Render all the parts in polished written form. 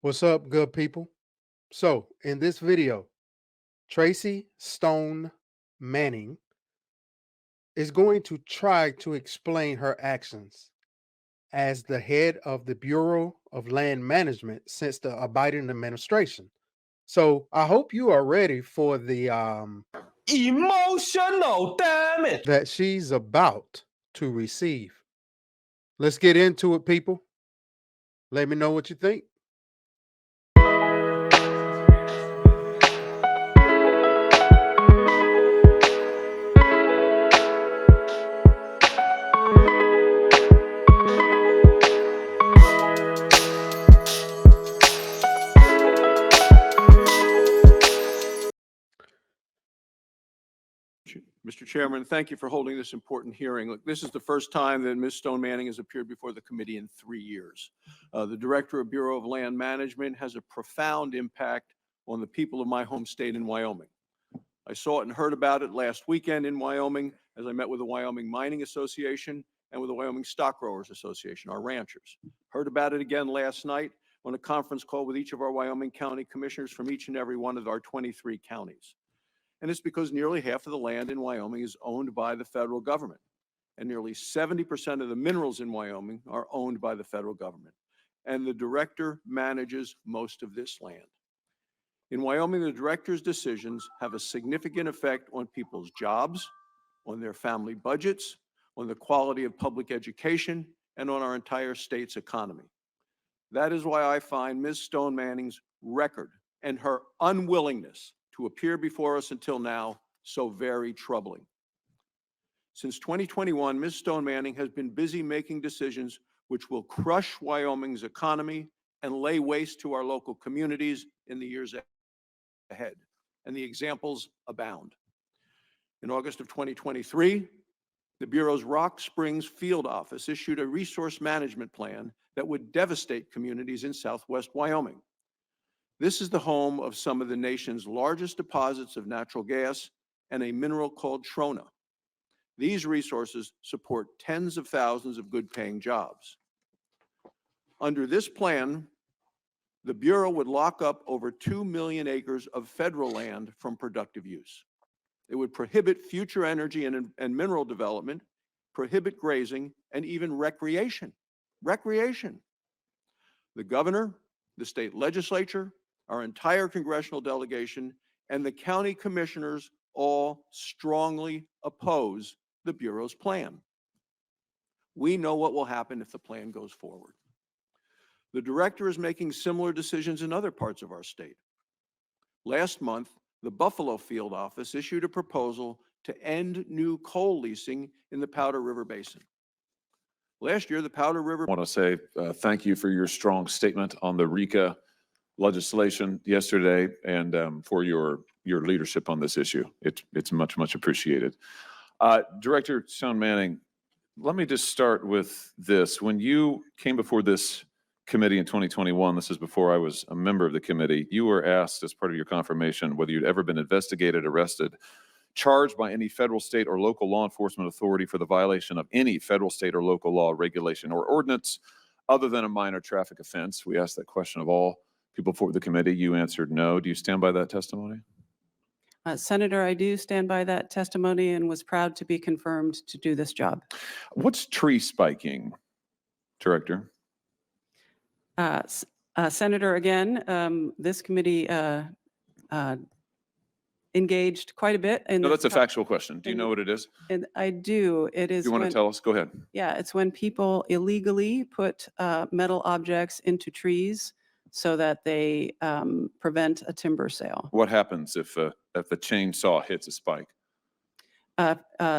What's up, good people? So, in this video, Tracy Stone Manning is going to try to explain her actions as the head of the Bureau of Land Management since the Biden administration. So, I hope you are ready for the Emotional damage. that she's about to receive. Let's get into it, people. Let me know what you think. Mr. Chairman, thank you for holding this important hearing. Look, this is the first time that Ms. Stone Manning has appeared before the committee in 3 years. The Director of Bureau of Land Management has a profound impact on the people of my home state in Wyoming. I saw it and heard about it last weekend in Wyoming as I met with the Wyoming Mining Association and with the Wyoming Stock Growers Association, our ranchers. Heard about it again last night on a conference call with each of our Wyoming County commissioners from each and every one of our 23 counties. And it's because nearly half of the land in Wyoming is owned by the federal government. And nearly 70% of the minerals in Wyoming are owned by the federal government. And the director manages most of this land. In Wyoming, the director's decisions have a significant effect on people's jobs, on their family budgets, on the quality of public education, and on our entire state's economy. That is why I find Ms. Stone Manning's record and her unwillingness to appear before us until now so very troubling. Since 2021, Ms. Stone Manning has been busy making decisions which will crush Wyoming's economy and lay waste to our local communities in the years ahead. And the examples abound. In August of 2023, the Bureau's Rock Springs field office issued a resource management plan that would devastate communities in southwest Wyoming. This is the home of some of the nation's largest deposits of natural gas and a mineral called trona. These resources support tens of thousands of good-paying jobs. Under this plan, the Bureau would lock up over 2 million acres of federal land from productive use. It would prohibit future energy and mineral development, prohibit grazing, and even recreation. Recreation. The governor, the state legislature, our entire congressional delegation, and the county commissioners all strongly oppose the Bureau's plan. We know what will happen if the plan goes forward. The director is making similar decisions in other parts of our state. Last month, the Buffalo field office issued a proposal to end new coal leasing in the Powder River Basin. Last year, the Powder River— I want to say thank you for your strong statement on the RICA legislation yesterday and for your leadership on this issue. It's much appreciated. Director Stone Manning, let me just start with this. When you came before this committee in 2021, this is before I was a member of the committee, you were asked as part of your confirmation whether you'd ever been investigated, arrested, charged by any federal, state, or local law enforcement authority for the violation of any federal, state, or local law, regulation, or ordinance other than a minor traffic offense. We asked that question of all people before the committee. You answered no. Do you stand by that testimony? Senator, I do stand by that testimony and was proud to be confirmed to do this job. What's tree spiking, Director? Senator, again, this committee engaged quite a bit. No, that's a factual question. Do you know what it is? And I do. It is. You want to tell us? Go ahead. Yeah, it's when people illegally put metal objects into trees so that they prevent a timber sale. What happens if the chainsaw hits a spike?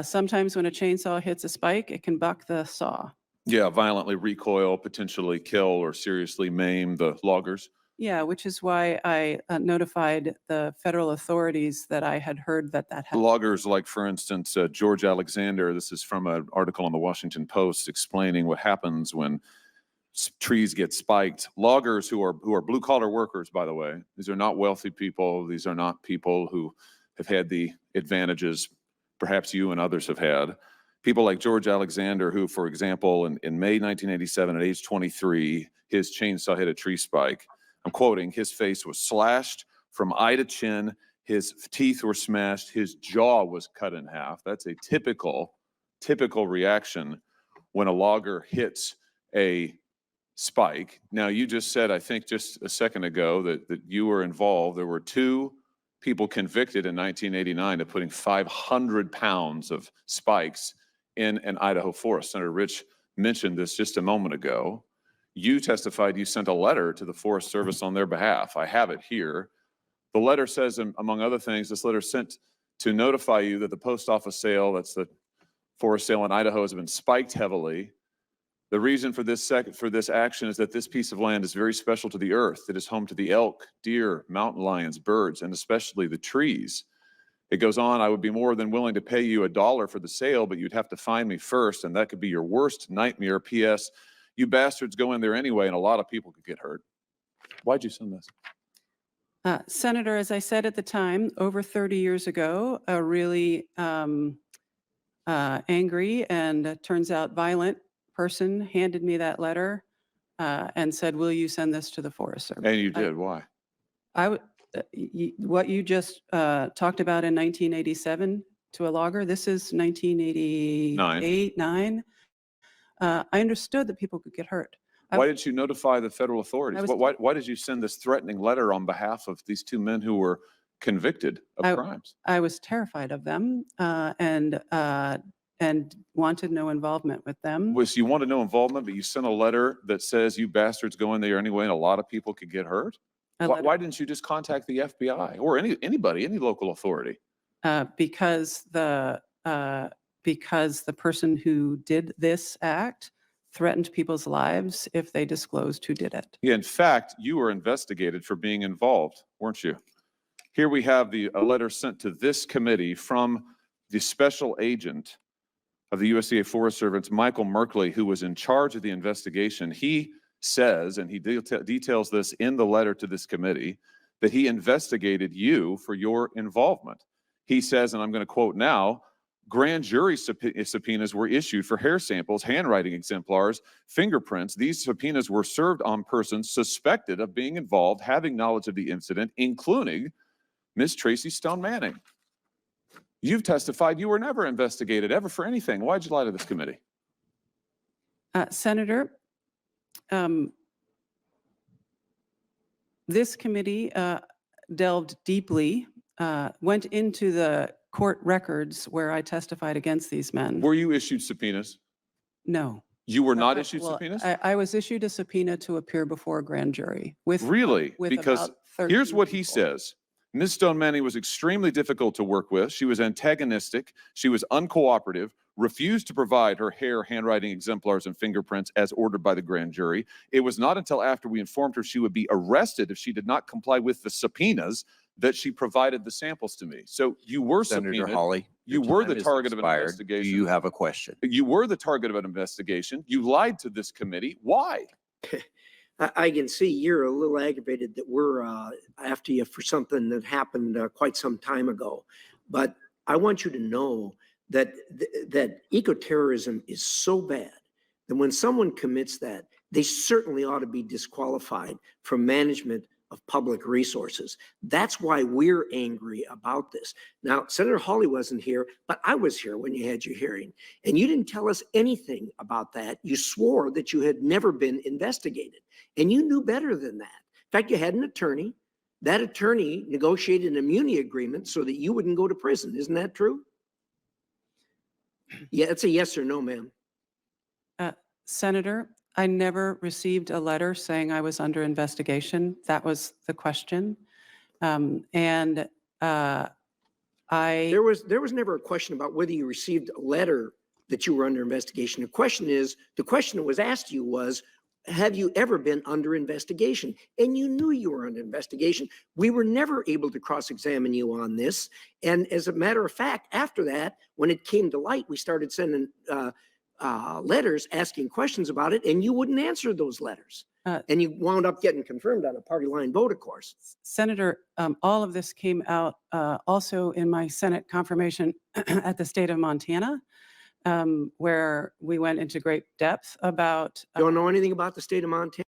Sometimes when a chainsaw hits a spike, it can buck the saw. Yeah, violently recoil, potentially kill or seriously maim the loggers. Yeah, which is why I notified the federal authorities that I had heard that happened. Loggers like, for instance, George Alexander, this is from an article on the Washington Post explaining what happens when trees get spiked. Loggers who are blue-collar workers, by the way, these are not wealthy people. These are not people who have had the advantages perhaps you and others have had. People like George Alexander, who, for example, in May 1987, at age 23, his chainsaw hit a tree spike. I'm quoting, his face was slashed from eye to chin, his teeth were smashed, his jaw was cut in half. That's a typical reaction when a logger hits a spike. Now, you just said, I think just a second ago, that you were involved. There were 2 people convicted in 1989 of putting 500 pounds of spikes in an Idaho forest. Senator Rich mentioned this just a moment ago. You testified you sent a letter to the Forest Service on their behalf. I have it here. The letter says, among other things, this letter sent to notify you that the post office sale, that's the forest sale in Idaho, has been spiked heavily. The reason for this action is that this piece of land is very special to the earth. It is home to the elk, deer, mountain lions, birds, and especially the trees. It goes on, I would be more than willing to pay you $1 for the sale, but you'd have to find me first, and that could be your worst nightmare. P.S. You bastards go in there anyway, and a lot of people could get hurt. Why'd you send this? Senator, as I said at the time, over 30 years ago, a really angry and turns out violent person handed me that letter and said, will you send this to the Forest Service? And you did. Why? What you just talked about in 1987 to a logger, this is 1988, 9. I understood that people could get hurt. Why did you notify the federal authorities? was- Why did you send this threatening letter on behalf of these 2 men who were convicted of crimes? I was terrified of them and wanted no involvement with them. You wanted no involvement, but you sent a letter that says you bastards go in there anyway, and a lot of people could get hurt? Why didn't you just contact the FBI or anybody, any local authority? Because the person who did this act threatened people's lives if they disclosed who did it. Yeah, in fact, you were investigated for being involved, weren't you? Here we have a letter sent to this committee from the special agent of the USDA Forest Service, Michael Merkley, who was in charge of the investigation. He says, and he details this in the letter to this committee, that he investigated you for your involvement. He says, and I'm going to quote now, grand jury subpoenas were issued for hair samples, handwriting exemplars, fingerprints. These subpoenas were served on persons suspected of being involved, having knowledge of the incident, including Ms. Tracy Stone Manning. You've testified you were never investigated ever for anything. Why'd you lie to this committee? Senator, this committee delved deeply, went into the court records where I testified against these men. Were you issued subpoenas? No. You were not issued subpoenas? I was issued a subpoena to appear before a grand jury with Really? with Because about 13 here's what he people. says. Ms. Stone Manning was extremely difficult to work with. She was antagonistic. She was uncooperative, refused to provide her hair, handwriting exemplars, and fingerprints as ordered by the grand jury. It was not until after we informed her she would be arrested if she did not comply with the subpoenas that she provided the samples to me. So you were Senator subpoenaed. Hawley, You your were time the has target of an expired. investigation. Do you have a question? You were the target of an investigation. You lied to this committee. Why? I can see you're a little aggravated that we're after you for something that happened quite some time ago. But I want you to know that that ecoterrorism is so bad that when someone commits that, they certainly ought to be disqualified from management of public resources. That's why we're angry about this. Now, Senator Hawley wasn't here, but I was here when you had your hearing, and you didn't tell us anything about that. You swore that you had never been investigated, and you knew better than that. In fact, you had an attorney. That attorney negotiated an immunity agreement so that you wouldn't go to prison. Isn't that true? Yeah, it's a yes or no, ma'am. Senator, I never received a letter saying I was under investigation. That was the question. There was never a question about whether you received a letter that you were under investigation. The question that was asked to you was, have you ever been under investigation? And you knew you were under investigation. We were never able to cross-examine you on this. And as a matter of fact, after that, when it came to light, we started sending letters asking questions about it, and you wouldn't answer those letters. And you wound up getting confirmed on a party line vote, of course. Senator, all of this came out also in my Senate confirmation at the state of Montana, where we went into great depth about. Don't know anything about the state of Montana?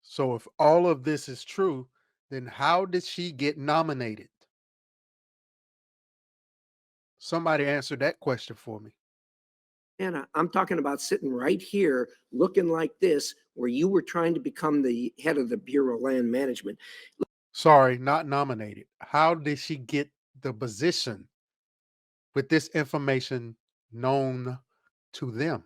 So if all of this is true, then how did she get nominated? Somebody answer that question for me. And I'm talking about sitting right here looking like this, where you were trying to become the head of the Bureau of Land Management. Sorry, not nominated. How did she get the position with this information known to them?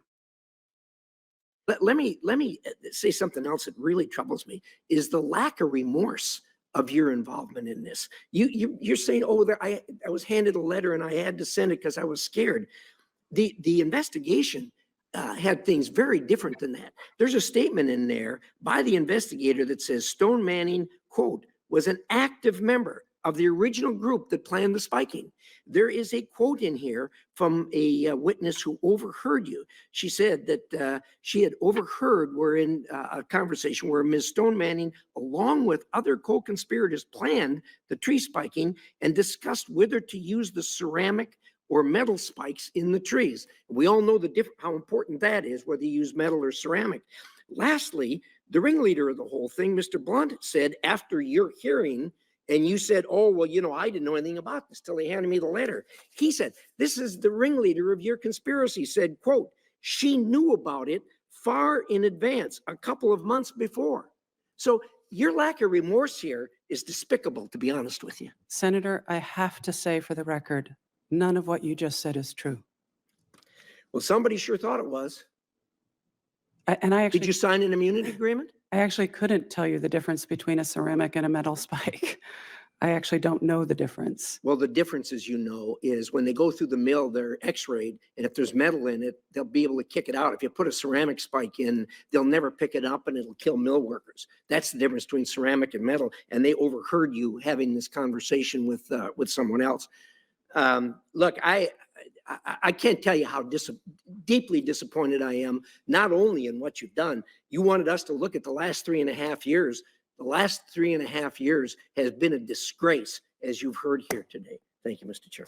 Let me say something else that really troubles me is the lack of remorse of your involvement in this. You're saying, oh, I was handed a letter and I had to send it because I was scared. The investigation had things very different than that. There's a statement in there by the investigator that says Stone Manning, quote, was an active member of the original group that planned the spiking. There is a quote in here from a witness who overheard you. She said that she had overheard we're in a conversation where Ms. Stone Manning, along with other co-conspirators, planned the tree spiking and discussed whether to use the ceramic or metal spikes in the trees. We all know how important that is, whether you use metal or ceramic. Lastly, the ringleader of the whole thing, Mr. Blunt, said after your hearing, and you said, oh, well, I didn't know anything about this till he handed me the letter. He said, this is the ringleader of your conspiracy, said, quote, she knew about it far in advance, a couple of months before. So your lack of remorse here is despicable, to be honest with you. Senator, I have to say for the record, none of what you just said is true. Well, somebody sure thought it was. And Did you sign an immunity agreement? I actually couldn't tell you the difference between a ceramic and a metal spike. I actually don't know the difference. Well, the difference, as you know, is when they go through the mill, they're x-rayed, and if there's metal in it, they'll be able to kick it out. If you put a ceramic spike in, they'll never pick it up and it'll kill mill workers. That's the difference between ceramic and metal, and they overheard you having this conversation with someone else. Look, I can't tell you how deeply disappointed I am, not only in what you've done. You wanted us to look at the last 3.5 years. The last 3.5 years has been a disgrace, as you've heard here today. Thank you, Mr. Chair.